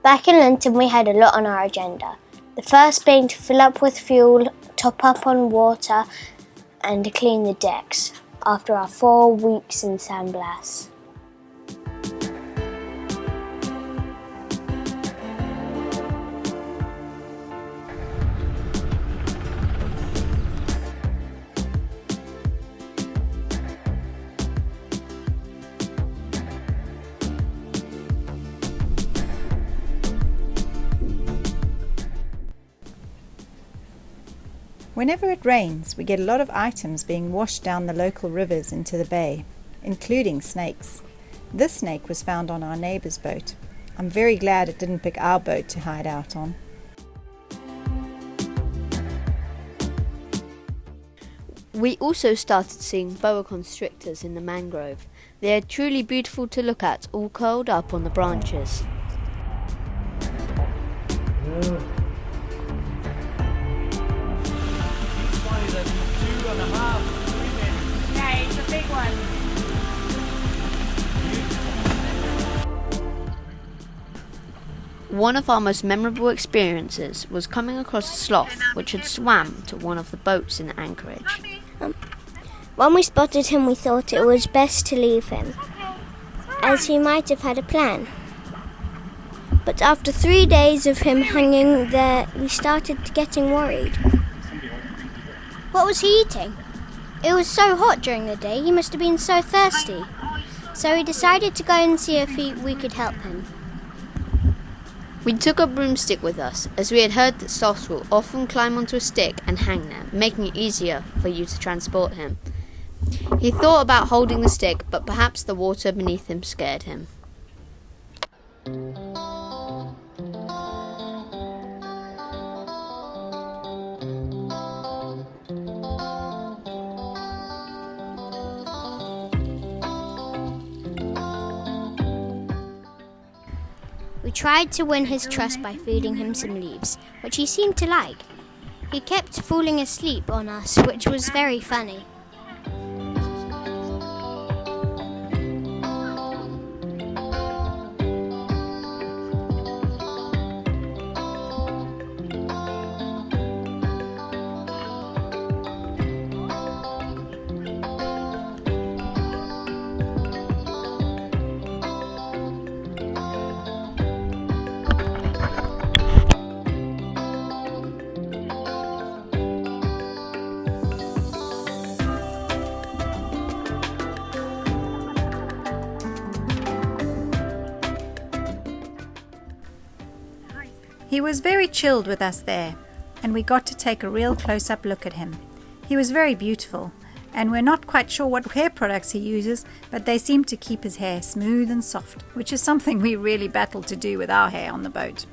Back in London, we had a lot on our agenda. The first being to fill up with fuel, top up on water, and to clean the decks after our 4 weeks in San Blas. Whenever it rains, we get a lot of items being washed down the local rivers into the bay, including snakes. This snake was found on our neighbour's boat. I'm very glad it didn't pick our boat to hide out on. We also started seeing boa constrictors in the mangrove. They are truly beautiful to look at, all curled up on the branches. Yeah, it's a big one. One of our most memorable experiences was coming across a sloth which had swam to one of the boats in the anchorage. When we spotted him, we thought it was best to leave him, as he might have had a plan. But after 3 days of him hanging there, we started getting worried. What was he eating? It was so hot during the day, he must have been so thirsty. So we decided to go and see if we could help him. We took a broomstick with us, as we had heard that sloths will often climb onto a stick and hang there, making it easier for you to transport him. He thought about holding the stick, but perhaps the water beneath him scared him. We tried to win his trust by feeding him some leaves, which he seemed to like. He kept falling asleep on us, which was very funny. He was very chilled with us there, and we got to take a real close-up look at him. He was very beautiful, and we're not quite sure what hair products he uses, but they seem to keep his hair smooth and soft, which is something we really battle to do with our hair on the boat.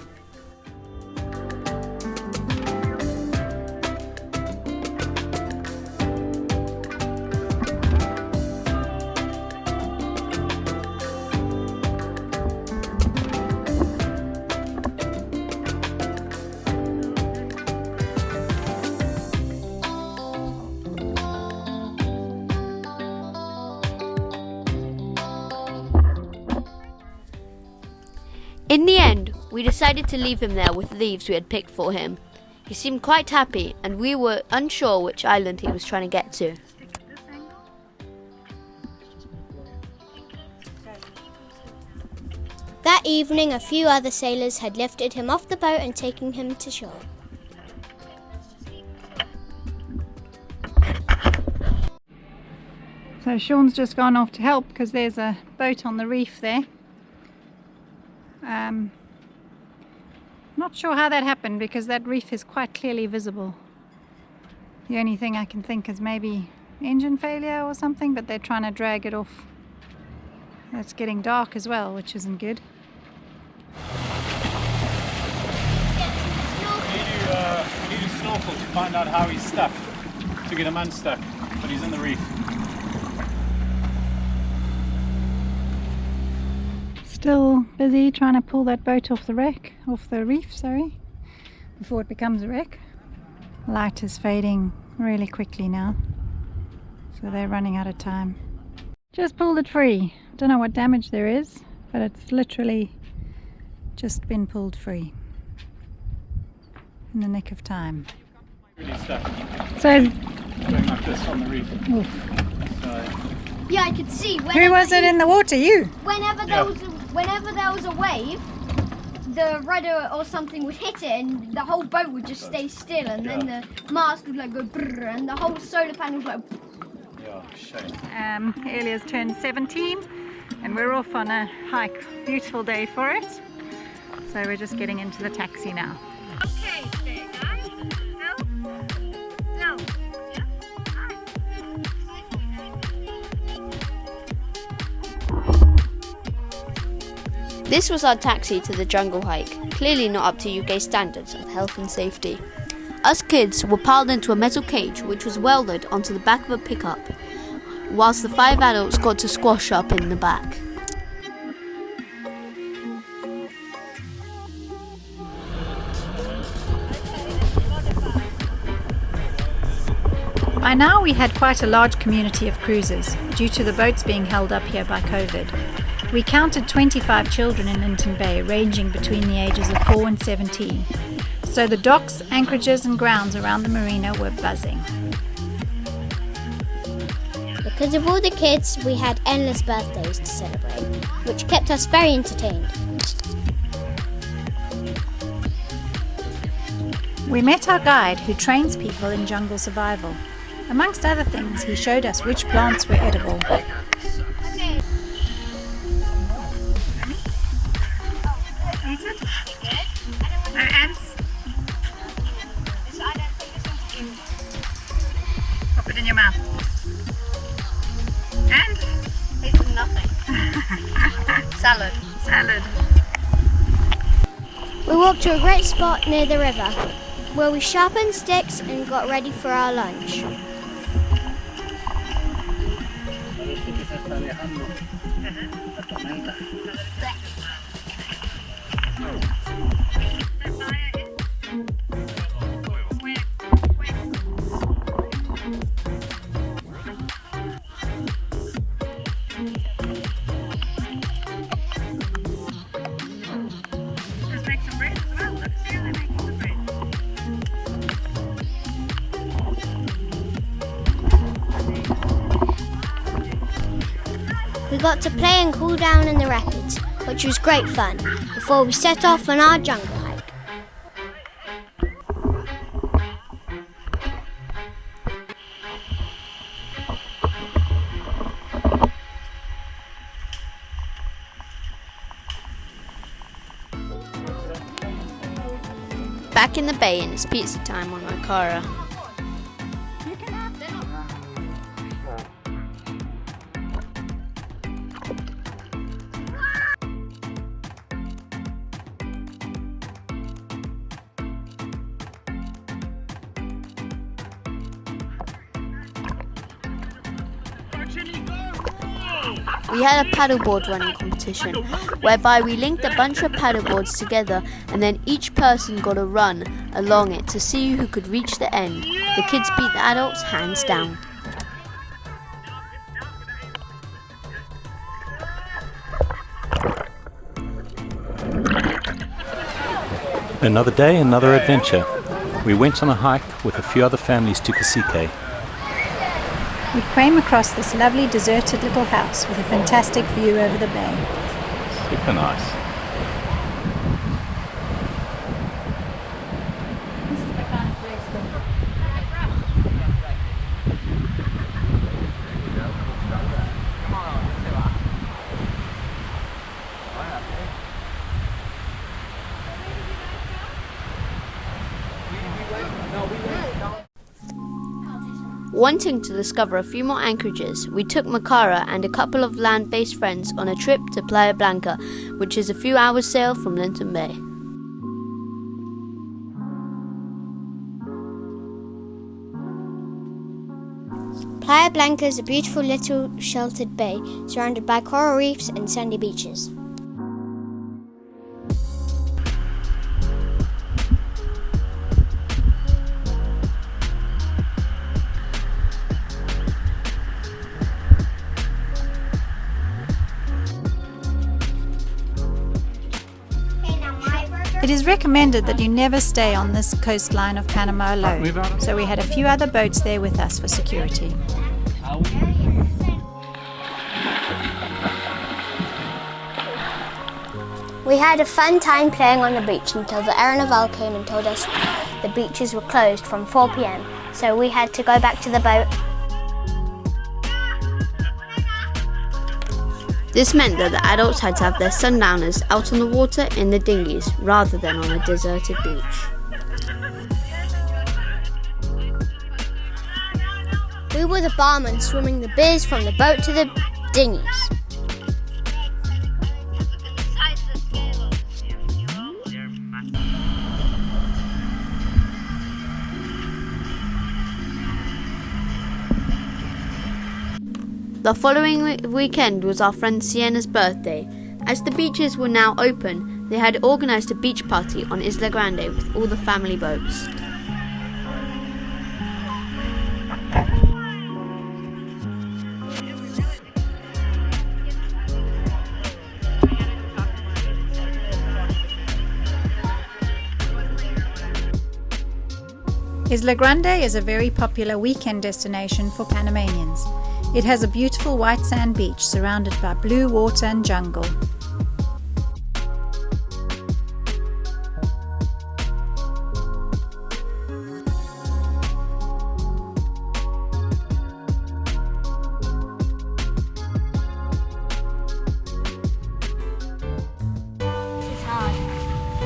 In the end, we decided to leave him there with leaves we had picked for him. He seemed quite happy, and we were unsure which island he was trying to get to. That evening, a few other sailors had lifted him off the boat and taken him to shore. So Sean's just gone off to help because there's a boat on the reef there. Not sure how that happened because that reef is quite clearly visible. The only thing I can think is maybe engine failure or something, but they're trying to drag it off. It's getting dark as well, which isn't good. We need a snorkel to find out how he's stuck, to get him unstuck, but he's in the reef. Still busy trying to pull that boat off the reef, before it becomes a wreck. Light is fading really quickly now, so they're running out of time. Just pulled it free. Don't know what damage there is, but it's literally Just been pulled free. In the nick of time. Really stuck. So, Going like this on the reef. oof. So, Yeah, I could see. Who was it in the water? You? Whenever Yeah. whenever there was a wave, the rudder or something would hit it, and the whole boat would just stay still, and then the mast would like go brrr, and the whole solar panel would go. yeah, shame. Elia's turned 17 and we're off on a hike. Beautiful day for it. So we're just getting into the taxi now. Okay, there, guys. No. This was our taxi to the jungle hike, clearly not up to UK standards of health and safety. Us kids were piled into a metal cage which was welded onto the back of a pickup, whilst the 5 adults got to squash up in the back. By now we had quite a large community of cruisers due to the boats being held up here by COVID. We counted 25 children in Linton Bay, ranging between the ages of 4 and 17. So the docks, anchorages and grounds around the marina were buzzing. Because of all the kids, we had endless birthdays to celebrate, which kept us very entertained. We met our guide who trains people in jungle survival. Amongst other things, he showed us which plants were edible. No ants. Pop it in your mouth. And It's nothing. Salad. salad. We walked to a great spot near the river, where we sharpened sticks and got ready for our lunch. Let's make some bread as well. Let's see how they're making the bread. We got to play and cool down in the rapids, which was great fun, before we set off on our jungle hike. Back in the bay and it's pizza time on Okara. We had a paddleboard running competition, whereby we linked a bunch of paddleboards together and then each person got a run along it to see who could reach the end. The kids beat the adults hands down. Another day, another adventure. We went on a hike with a few other families to Kasike. We came across this lovely deserted little house with a fantastic view over the bay. Super nice. This is the kind of place that Wanting to discover a few more anchorages, we took Makara and a couple of land-based friends on a trip to Playa Blanca, which is a few hours sail from Linton Bay. Playa Blanca is a beautiful little sheltered bay surrounded by coral reefs and sandy beaches. Okay, now It is recommended that you never stay on this coastline of Panama alone, so we had a few other boats there with us for security. We had a fun time playing on the beach until the Aeronaval came and told us the beaches were closed from 4 p.m, so we had to go back to the boat. This meant that the adults had to have their sundowners out on the water in the dinghies rather than on a deserted beach. We were the barmen swimming the beers from the boat to the dinghies. The following weekend was our friend Sienna's birthday. As the beaches were now open, they had organised a beach party on Isla Grande with all the family boats. Isla Grande is a very popular weekend destination for Panamanians. It has a beautiful white sand beach surrounded by blue water and jungle.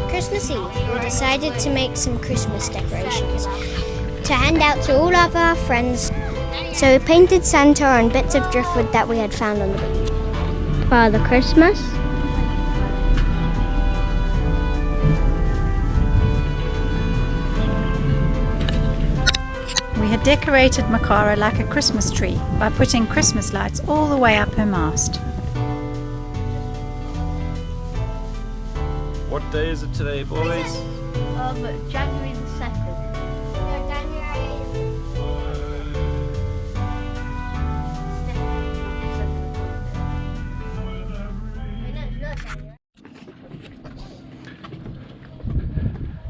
Christmas Eve, we decided to make some Christmas decorations to hand out to all of our friends. So we painted Santa on bits of driftwood that we had found on the beach. Father Christmas. We had decorated Makara like a Christmas tree by putting Christmas lights all the way up her mast. What day is it today, boys? January the 2nd.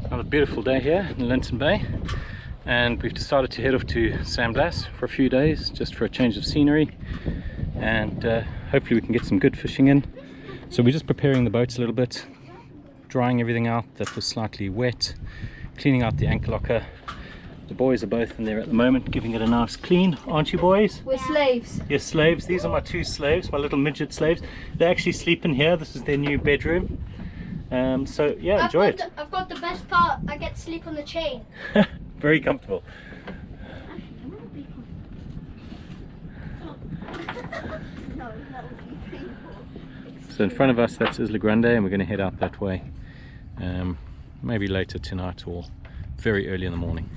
Another beautiful day here in Linton Bay, and we've decided to head off to San Blas for a few days just for a change of scenery, and hopefully we can get some good fishing in. So we're just preparing the boats a little bit, drying everything out that was slightly wet, cleaning out the anchor locker. The boys are both in there at the moment giving it a nice clean, aren't you boys? We're slaves. Yes, slaves. These are my two slaves, my little midget slaves. They actually sleep in here. This is their new bedroom. So yeah, enjoy it. I've got the best part. I get to sleep on the chain. Very comfortable. So in front of us, that's Isla Grande, and we're going to head out that way. Maybe later tonight or very early in the morning.